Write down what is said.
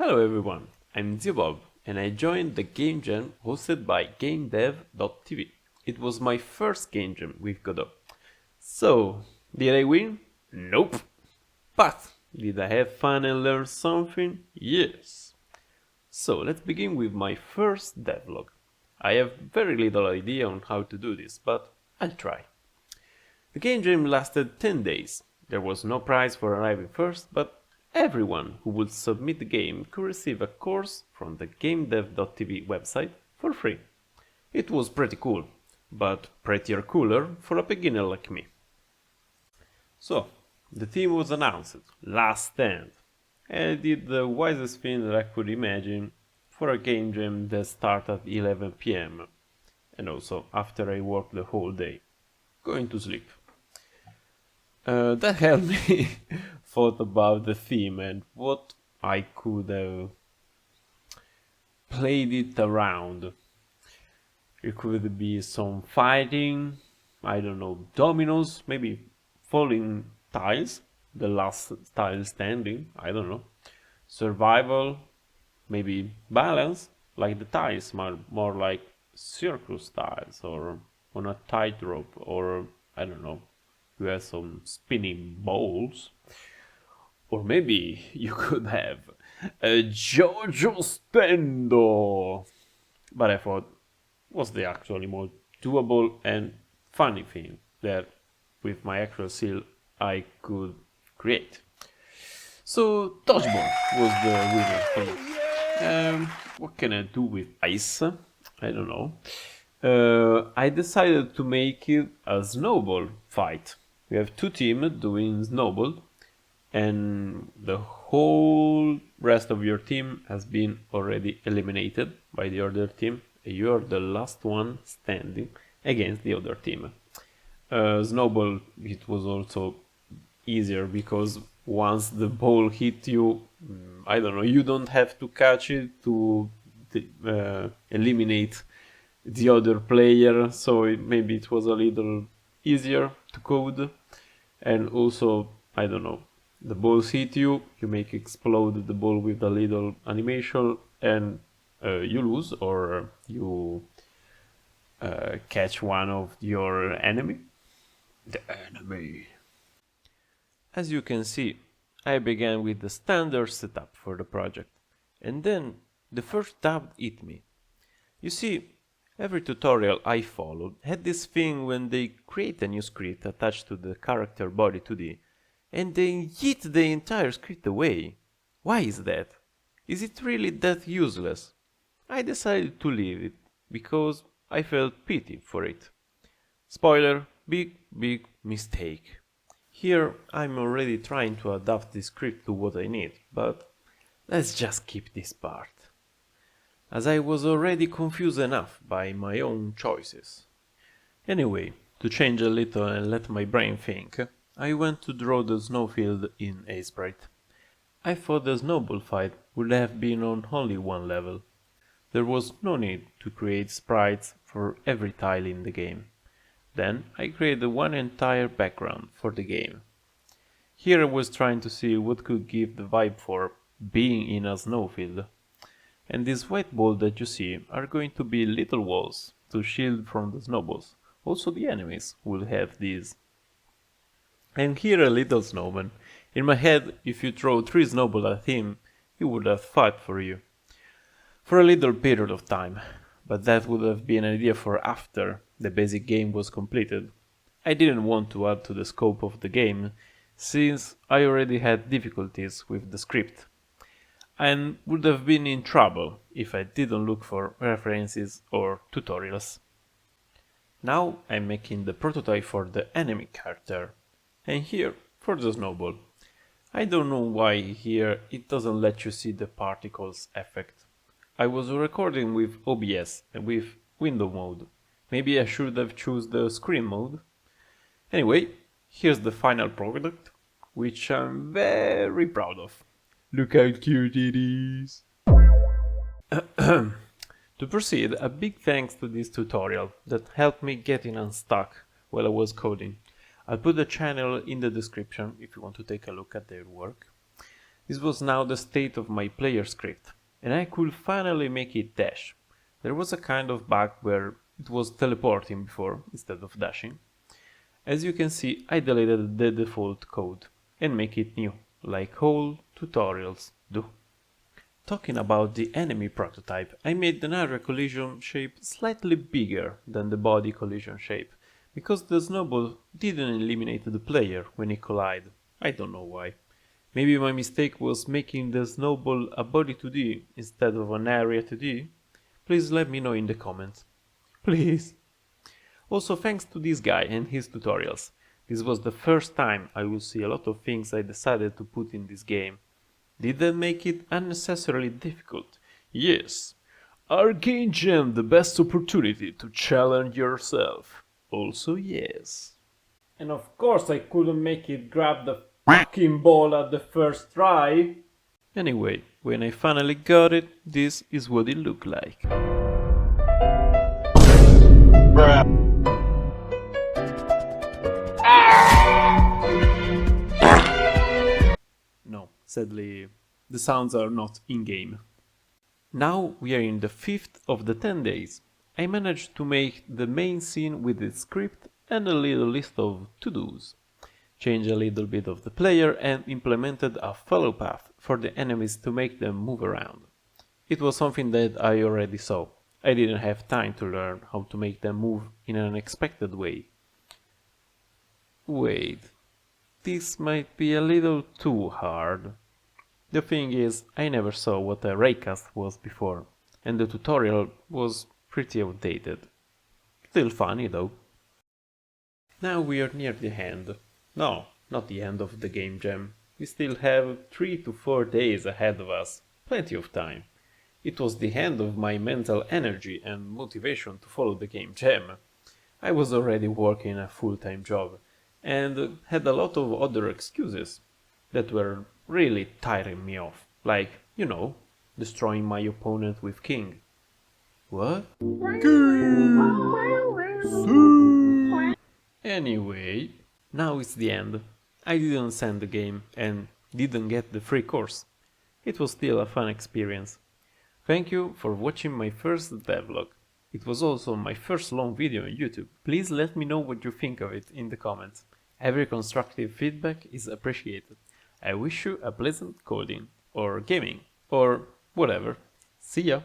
Hello everyone, I'm devlog and I joined the GameJam hosted by GameDev.tv. It was my first game jam with Godot. So, did I win? Nope. But, did I have fun and learn something? Yes. So, let's begin with my first devlog. I have very little idea on how to do this, but I'll try. The game jam lasted 10 days. There was no prize for arriving first, but everyone who would submit the game could receive a course from the GameDev.tv website for free. It was pretty cool, but prettier cooler for a beginner like me. So, the theme was announced, Last Stand, and I did the wisest thing that I could imagine for a game jam that started at 11 PM, and also after I worked the whole day, going to sleep. That helped me thought about the theme and what I could have played it around. It could be some fighting, I don't know, dominoes, maybe falling tiles, the last tile standing, I don't know. Survival, maybe balance, like the tiles, more like circus tiles, or on a tightrope, or I don't know. You have some spinning balls, or maybe you could have a JoJo Stendo. But I thought was the actually more doable and funny thing that with my actual skill I could create. So dodgeball was the winner for me. What can I do with ice? I don't know. I decided to make it a snowball fight. We have two teams doing snowball, and the whole rest of your team has been already eliminated by the other team. You are the last one standing against the other team. Snowball, it was also easier because once the ball hit you, I don't know, you don't have to catch it to eliminate the other player, so maybe it was a little easier to code. And also, I don't know, the balls hit you, you make explode the ball with a little animation, and you lose, or you catch one of your enemy. The enemy. As you can see, I began with the standard setup for the project, and then the first doubt hit me. You see, every tutorial I followed had this thing when they create a new script attached to the character body 2D, and they yeet the entire script away. Why is that? Is it really that useless? I decided to leave it, because I felt pity for it. Spoiler, big mistake. Here I'm already trying to adapt this script to what I need, but let's just skip this part, as I was already confused enough by my own choices. Anyway, to change a little and let my brain think, I went to draw the snowfield in Sprite. I thought the snowball fight would have been on only one level. There was no need to create sprites for every tile in the game. Then I created one entire background for the game. Here I was trying to see what could give the vibe for being in a snowfield. And these white balls that you see are going to be little walls to shield from the snowballs. Also the enemies will have these. And here a little snowman. In my head, if you throw 3 snowballs at him, he would have fought for you. For a little period of time. But that would have been an idea for after the basic game was completed. I didn't want to add to the scope of the game, since I already had difficulties with the script, and would have been in trouble if I didn't look for references or tutorials. Now I'm making the prototype for the enemy character, and here for the snowball. I don't know why here it doesn't let you see the particles effect. I was recording with OBS and with window mode. Maybe I should have chosen the screen mode. Anyway, here's the final product, which I'm very proud of. Look how cute it is! To proceed, a big thanks to this tutorial that helped me getting unstuck while I was coding. I'll put the channel in the description if you want to take a look at their work. This was now the state of my player script, and I could finally make it dash. There was a kind of bug where it was teleporting before instead of dashing. As you can see, I deleted the default code and make it new, like all tutorials do. Talking about the enemy prototype, I made another collision shape slightly bigger than the body collision shape, because the snowball didn't eliminate the player when it collided. I don't know why. Maybe my mistake was making the snowball a body 2D instead of an area 2D? Please let me know in the comments. Please. Also thanks to this guy and his tutorials. This was the first time I will see a lot of things I decided to put in this game. Did that make it unnecessarily difficult? Yes. Are GameJam the best opportunity to challenge yourself? Also yes. And of course I couldn't make it grab the fucking ball at the first try. Anyway, when I finally got it, this is what it looked like. No, sadly, the sounds are not in-game. Now we are in the 5th of the 10 days. I managed to make the main scene with its script and a little list of to-dos. Changed a little bit of the player and implemented a follow path for the enemies to make them move around. It was something that I already saw. I didn't have time to learn how to make them move in an unexpected way. Wait. This might be a little too hard. The thing is, I never saw what a raycast was before, and the tutorial was pretty outdated. Still funny though. Now we are near the end. No, not the end of the game jam. We still have 3 to 4 days ahead of us. Plenty of time. It was the end of my mental energy and motivation to follow the game jam. I was already working a full-time job, and had a lot of other excuses that were really tiring me off, like, you know, destroying my opponent with king. What? Anyway, now it's the end. I didn't send the game and didn't get the free course. It was still a fun experience. Thank you for watching my first devlog. It was also my first long video on YouTube. Please let me know what you think of it in the comments. Every constructive feedback is appreciated. I wish you a pleasant coding, or gaming, or whatever. See ya!